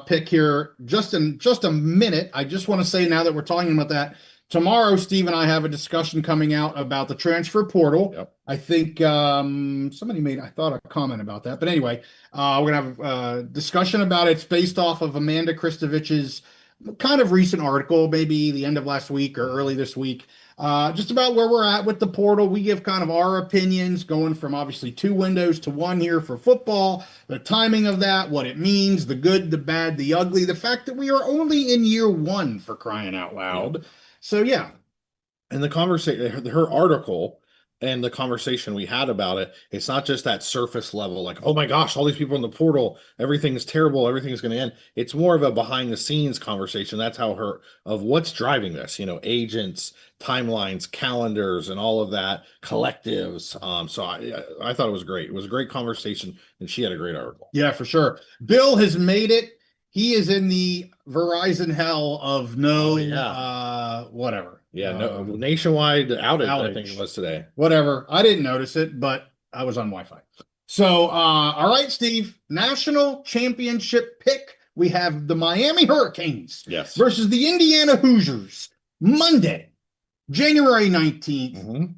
pick here just in a minute. I just want to say, now that we're talking about that, tomorrow, Steve and I have a discussion coming out about the transfer portal. Yep. I think somebody made, I thought, a comment about that. But anyway, we're going to have a discussion about it. It's based off of Amanda Kristovich's kind of recent article, maybe the end of last week or early this week, just about where we're at with the portal. We give kind of our opinions, going from obviously 2 windows to 1 here for football, the timing of that, what it means, the good, the bad, the ugly, the fact that we are only in year 1, for crying out loud. Yep. So, yeah. And the conversation, her article and the conversation we had about it, it's not just that surface level, like, oh my gosh, all these people in the portal, everything's terrible, everything's going to end. It's more of a behind the scenes conversation. That's how of what's driving this, agents, timelines, calendars, and all of that, collectives. So I thought it was great. It was a great conversation, and she had a great article. Yeah, for sure. Bill has made it. He is in the Verizon hell of whatever. Yeah, no nationwide outage, I think it was today. Whatever. I didn't notice it, but I was on Wi-Fi. So, all right, Steve, national championship pick. We have the Miami Hurricanes versus the Indiana Hoosiers. Monday, January 19th.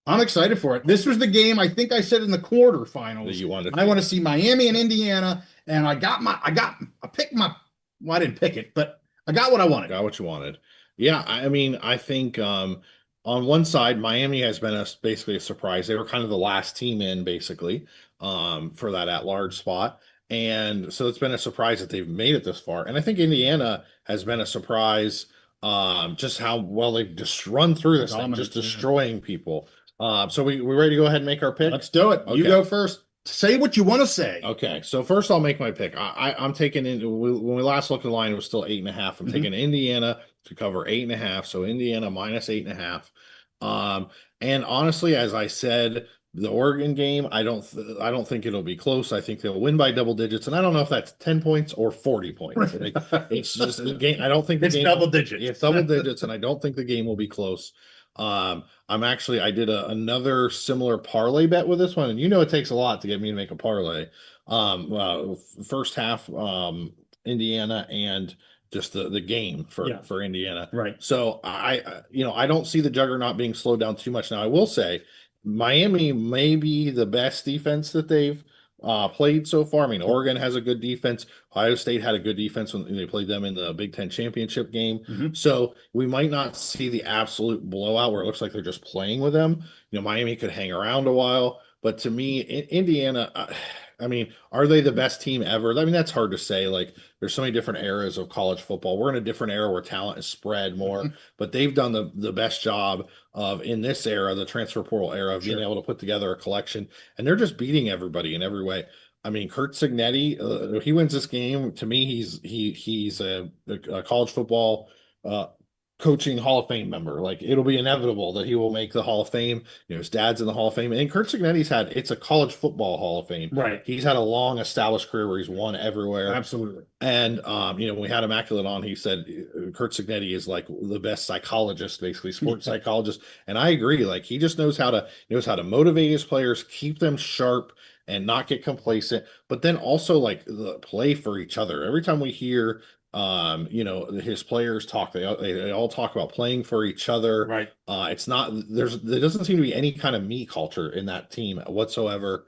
I'm excited for it. This was the game I think I said in the quarterfinals. You wanted I want to see Miami and Indiana, and I picked my, well, I didn't pick it, but I got what I wanted. Got what you wanted. Yeah, I mean, I think on one side, Miami has been basically a surprise. They were kind of the last team in, basically, for that at-large spot. And so it's been a surprise that they've made it this far. And I think Indiana has been a surprise, just how well they've just run through this thing, just destroying people. So we ready to go ahead and make our pick? Let's do it. Okay. You go first. Say what you want to say. Okay, so first I'll make my pick. I'm taking when we last looked at the line, it was still 8.5. I'm taking Indiana to cover 8.5. So Indiana minus 8.5. And honestly, as I said, the Oregon game, I don't think it'll be close. I think they'll win by double digits, and I don't know if that's 10 points or 40 points. It's just a game. I don't think it's double digits. It's double digits, and I don't think the game will be close. I did another similar parlay bet with this one, and it takes a lot to get me to make a parlay. First half, Indiana, and just the game for Indiana. Right. So I don't see the juggernaut being slowed down too much. Now I will say Miami may be the best defense that they've played so far. I mean, Oregon has a good defense. Ohio State had a good defense when they played them in the Big Ten championship game. So we might not see the absolute blowout where it looks like they're just playing with them. Miami could hang around a while, but to me, Indiana, I mean, are they the best team ever? I mean, that's hard to say. Like, there's so many different eras of college football. We're in a different era where talent is spread more, but they've done the best job of, in this era, the transfer portal era, of being able to put together a collection, and they're just beating everybody in every way. I mean, Curt Cignetti, he wins this game. To me, he's a college football coaching Hall of Fame member. Like, it'll be inevitable that he will make the Hall of Fame. His dad's in the Hall of Fame, and Curt Cignetti's it's a college football Hall of Fame. Right. He's had a long established career where he's won everywhere. Absolutely. And when we had Immaculate on, he said Curt Cignetti is like the best psychologist, basically sports psychologist. And I agree. Like, he just knows how to motivate his players, keep them sharp, and not get complacent, but then also like play for each other. Every time we hear his players talk, they all talk about playing for each other. Right. It's not, there doesn't seem to be any kind of me culture in that team whatsoever,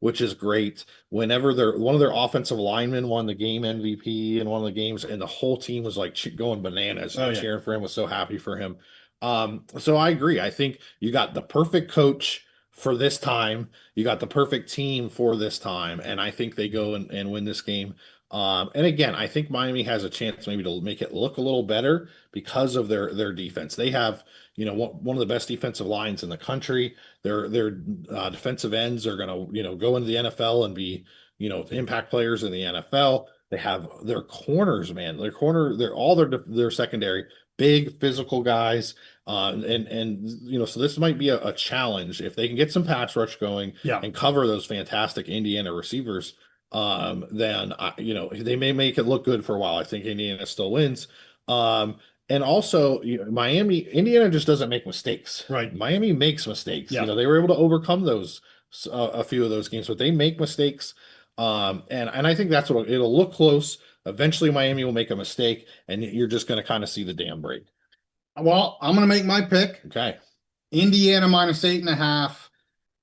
which is great. Whenever one of their offensive linemen won the game MVP in one of the games, and the whole team was like going bananas, cheering for him, was so happy for him. So I agree. I think you got the perfect coach for this time. You got the perfect team for this time, and I think they go and win this game. And again, I think Miami has a chance maybe to make it look a little better because of their defense. They have, one of the best defensive lines in the country. Their defensive ends are going to, go into the NFL and be, impact players in the NFL. They have their corners, man. Their secondary, big physical guys. So this might be a challenge if they can get some pass rush going and cover those fantastic Indiana receivers. Then they may make it look good for a while. I think Indiana still wins. And also, Indiana just doesn't make mistakes. Right. Miami makes mistakes. Yeah. They were able to overcome those a few of those games, but they make mistakes. And I think that's what it'll look close. Eventually, Miami will make a mistake, and you're just going to kind of see the dam break. Well, I'm going to make my pick. Okay. Indiana minus 8.5.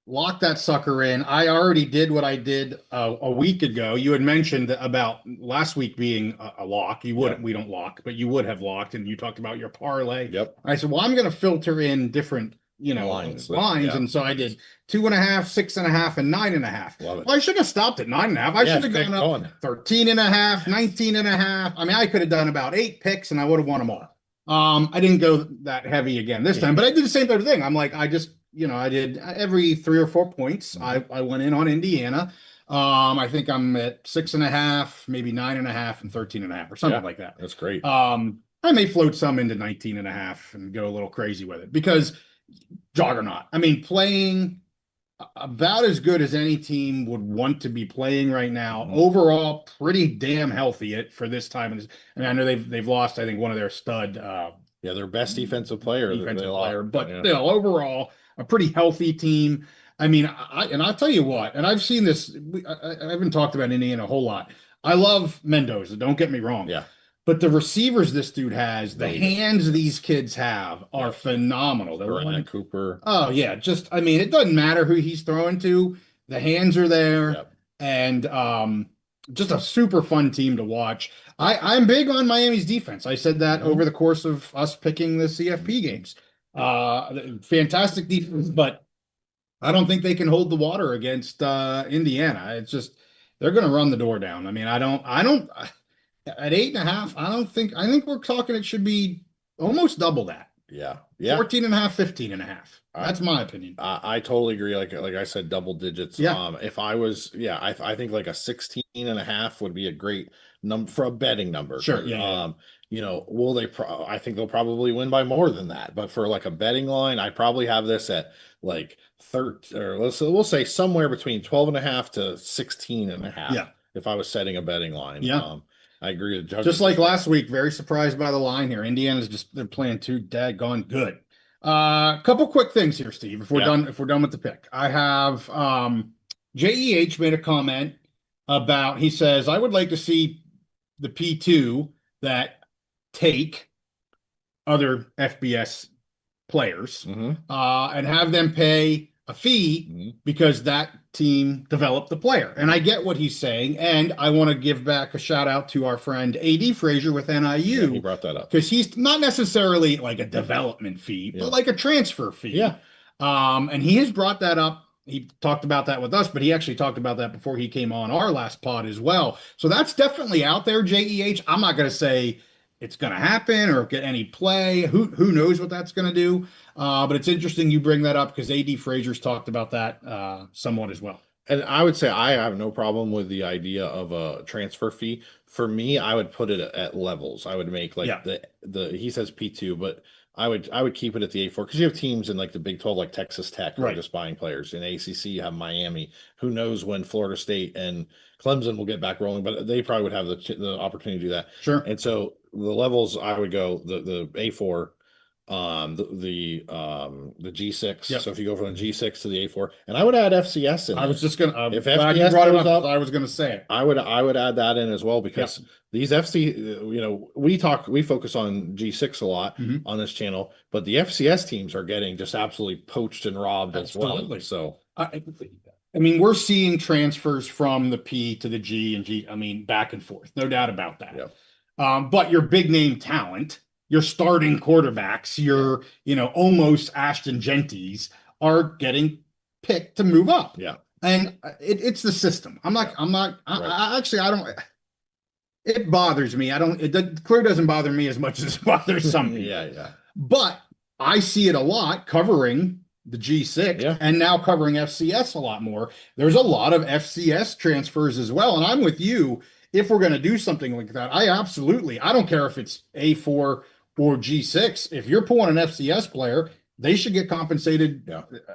Lock that sucker in. I already did what I did a week ago. You had mentioned about last week being a lock. You wouldn't, we don't lock, but you would have locked, and you talked about your parlay. Yep. I said, well, I'm going to filter in different, lines. And so I did 2.5, 6.5, and 9.5. Love it. Well, I should have stopped at 9.5. I should have gone up 13.5, 19.5. I mean, I could have done about 8 picks, and I would have won them all. I didn't go that heavy again this time, but I did the same thing. I'm like, I did every 3 or 4 points. I went in on Indiana. I think I'm at 6.5, maybe 9.5, and 13.5 or something like that. That's great. I may float some into 19.5 and go a little crazy with it because juggernaut. I mean, playing about as good as any team would want to be playing right now. Overall, pretty damn healthy for this time. I mean, I know they've lost, I think, one of their stud. Their best defensive player. But still, overall, a pretty healthy team. I mean, and I'll tell you what, and I've seen this. I haven't talked about Indiana a whole lot. I love Mendoza. Don't get me wrong. Yeah. But the receivers this dude has, the Really good. hands Yes. these kids have are phenomenal. Cooper. Oh yeah, just I mean, it doesn't matter who he's throwing to. The hands are there, Yep. and just a super fun team to watch. I'm big on Miami's defense. I said that over the course of us picking the CFP games. Fantastic defense, but I don't think they can hold the water against Indiana. It's just they're going to run the door down. I mean, I don't at 8.5. I think we're talking it should be almost double that. Yeah. 14.5, 15.5. That's my opinion. I totally agree. Like I said, double digits. Yeah. If I was, I think like a 16.5 would be a great number for a betting number. Sure. Yeah. Will they? I think they'll probably win by more than that. But for like a betting line, I probably have this at like 13, or we'll say somewhere between 12.5 to 16.5. Yeah. If I was setting a betting line. Yeah. I agree with Judge. Just like last week, very surprised by the line here. They're playing too daggone good. Couple quick things here, Steve. If we're done with the pick, I have JEH made a comment about. He says, I would like to see the P2 that take other FBS players and have them pay a fee because that team developed the player. And I get what he's saying. And I want to give back a shout out to our friend AD Frazier with NIU. Yeah, he brought that up. Because he's not necessarily like a development fee, but like a transfer fee. Yeah. And he has brought that up. He talked about that with us, but he actually talked about that before he came on our last pod as well. So that's definitely out there, JEH. I'm not going to say it's going to happen or get any play. Who knows what that's going to do? But it's interesting you bring that up because AD Frazier's talked about that somewhat as well. And I would say I have no problem with the idea of a transfer fee. For me, I would put it at levels. I would make like the he says P2, but I would keep it at the A4 because you have teams in like the Big 12 like Texas Tech who are just buying players. In ACC, you have Miami. Who knows when Florida State and Clemson will get back rolling, but they probably would have the opportunity to do that. Sure. And so the levels I would go the A4, the G6. Yep. So if you go from the G6 to the A4, and I would add FCS in. I was just gonna if FCS brought it up, I was gonna say it. I would add that in as well because these we focus on G6 a lot on this channel, but the FCS teams are getting just absolutely poached and robbed as well. So I mean, we're seeing transfers from the P to the G and G. I mean, back and forth, no doubt about that. Yeah. But your big name talent, your starting quarterbacks, your almost Ashton Genties are getting picked to move up. Yeah. And it's the system. I don't. It bothers me. It clear doesn't bother me as much as it bothers some people. Yeah. But I see it a lot covering the G6 and now covering FCS a lot more. There's a lot of FCS transfers as well. And I'm with you. If we're going to do something like that, I don't care if it's A4 or G6. If you're pulling an FCS player, they should get compensated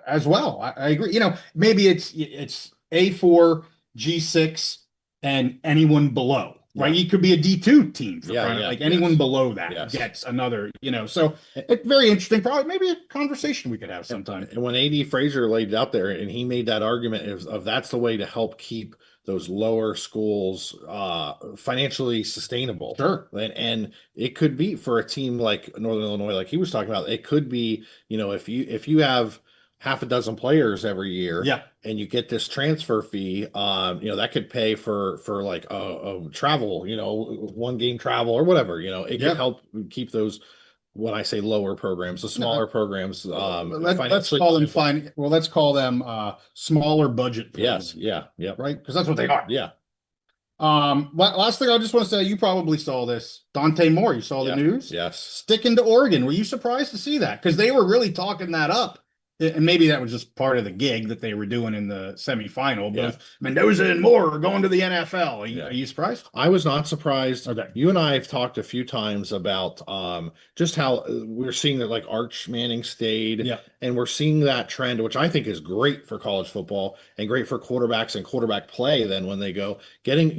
as well. I agree. Maybe it's A4, G6, and anyone below. Right, you could be a D2 team, anyone below that gets another. So it's very interesting. Probably maybe a conversation we could have sometime. And when AD Frazier laid it out there, and he made that argument of that's the way to help keep those lower schools financially sustainable. Sure, and it could be for a team like Northern Illinois, like he was talking about. It could be, if you have half a dozen players every year, and you get this transfer fee, that could pay for like a travel, one game travel or whatever, it could help keep those. When I say lower programs, the smaller programs, let's call them smaller budget programs. Yes, yeah, right, because that's what they are. Yeah. Last thing I just want to say, you probably saw this. Dante Moore, you saw the news? Yes. Sticking to Oregon. Were you surprised to see that? Because they were really talking that up. And maybe that was just part of the gig that they were doing in the semifinal. But Mendoza and Moore are going to the NFL. Are you surprised? I was not surprised. Okay. You and I have talked a few times about just how we're seeing that like Arch Manning stayed. Yeah. And we're seeing that trend, which I think is great for college football and great for quarterbacks and quarterback play. Then when they go getting,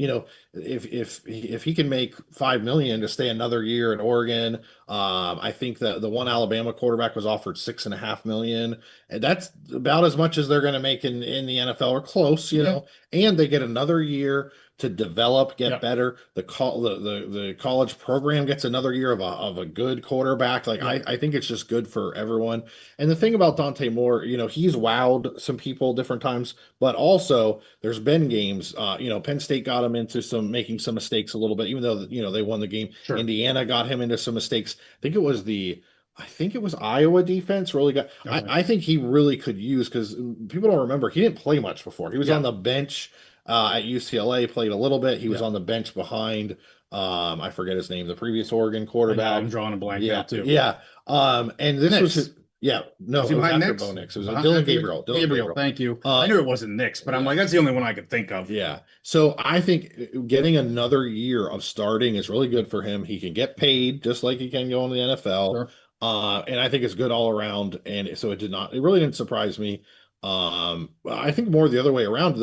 if he can make $5 million to stay another year in Oregon, I think that the one Alabama quarterback was offered $6.5 million. And that's about as much as they're going to make in the NFL, or close, you know. And they get another year to develop, get better. The college program gets another year of a good quarterback. Like I think it's just good for everyone. And the thing about Dante Moore, you know, he's wowed some people different times, but also there's been games, you know, Penn State got him into making some mistakes a little bit, even though, you know, they won the game. Sure. Indiana got him into some mistakes. I think it was Iowa defense really got. I think he really could use, because people don't remember, he didn't play much before. He was on the bench at UCLA, played a little bit. He was on the bench behind I forget his name, the previous Oregon quarterback. I'm drawing a blank now too. Yeah. And this was his, no, was he behind after Nix? Bo Nix. It was Dylan Gabriel. Gabriel, thank you. I knew it wasn't Nix, but I'm like, that's the only one I could think of. Yeah. So I think getting another year of starting is really good for him. He can get paid just like he can go in the NFL. Sure. And I think it's good all around. And so it really didn't surprise me. I think more the other way around.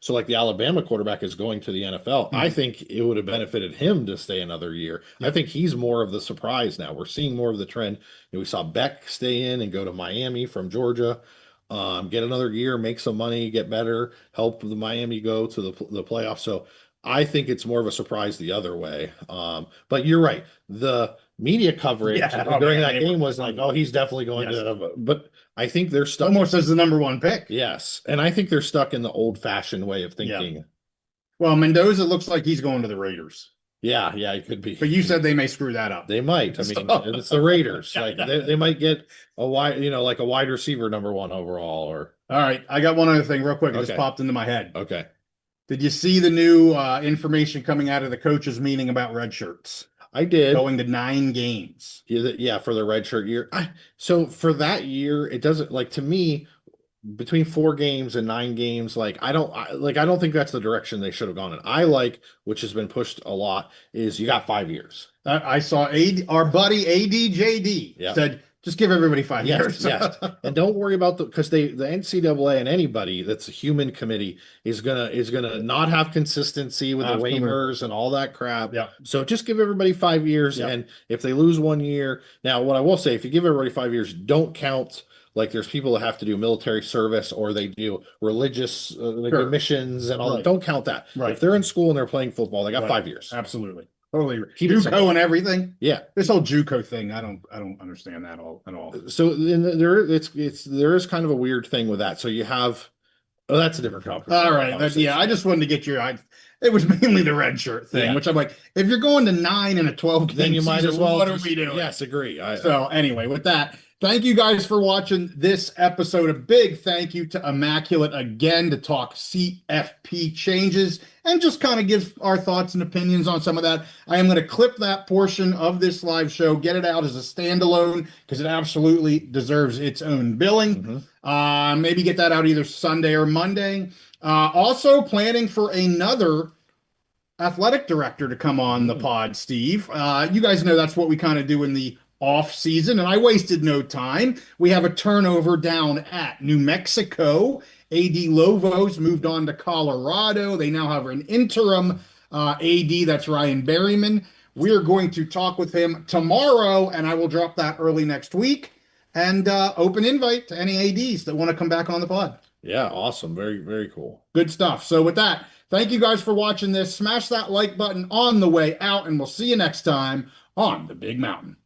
So like the Alabama quarterback is going to the NFL. I think it would have benefited him to stay another year. I think he's more of the surprise now. We're seeing more of the trend. You know, we saw Beck stay in and go to Miami from Georgia, get another year, make some money, get better, help the Miami go to the playoffs. So I think it's more of a surprise the other way. But you're right. The media coverage during that game was like, oh, he's definitely going to, but I think they're stuck almost as the number one pick. Yes. And I think they're stuck in the old fashioned way of thinking. Yeah. Well, Mendoza looks like he's going to the Raiders. Yeah, it could be. But you said they may screw that up. They might. I mean, it's the Raiders. Like they might get a wide, you know, like a wide receiver number 1 overall. Or all right, I got one other thing real quick. It just popped into my head. Okay. Did you see the new information coming out of the coaches' meeting about red shirts? I did. Going to 9 games. Yeah, for the red shirt year. So for that year, it doesn't, like, to me, between 4 games and 9 games, like I don't think that's the direction they should have gone in. I like, which has been pushed a lot, is you got 5 years. I saw our buddy ADJD said, just give everybody 5 years. Yes. And don't worry about because the NCAA and anybody that's a human committee is gonna not have consistency with the waivers and all that crap. Yeah. So just give everybody 5 years, and if they lose 1 year, now what I will say, if you give everybody 5 years, don't count. Like there's people that have to do military service, or they do religious do missions and all that. Don't count that. Right. If they're in school and they're playing football, they got 5 years. Absolutely. Totally. Keep JUCO and everything. Yeah. This whole JUCO thing, I don't understand that at all. So there is kind of a weird thing with that. So you have, that's a different topic. All right. I just wanted to get it was mainly the red shirt thing, which I'm like, if you're going to 9 in a 12 game then you might as well. What are we doing? Yes, agree. So anyway, with that, thank you guys for watching this episode. A big thank you to Immaculate again to talk CFP changes and just kind of give our thoughts and opinions on some of that. I am going to clip that portion of this live show, get it out as a standalone because it absolutely deserves its own billing. Maybe get that out either Sunday or Monday. Also planning for another athletic director to come on the pod, Steve. You guys know that's what we kind of do in the off season, and I wasted no time. We have a turnover down at New Mexico. AD Lovos moved on to Colorado. They now have an interim AD, that's Ryan Berryman. We're going to talk with him tomorrow, and I will drop that early next week. And open invite to any ADs that want to come back on the pod. Yeah, awesome. Very, very cool. Good stuff. So with that, thank you guys for watching this. Smash that like button on the way out, and we'll see you next time on The Big Mountain.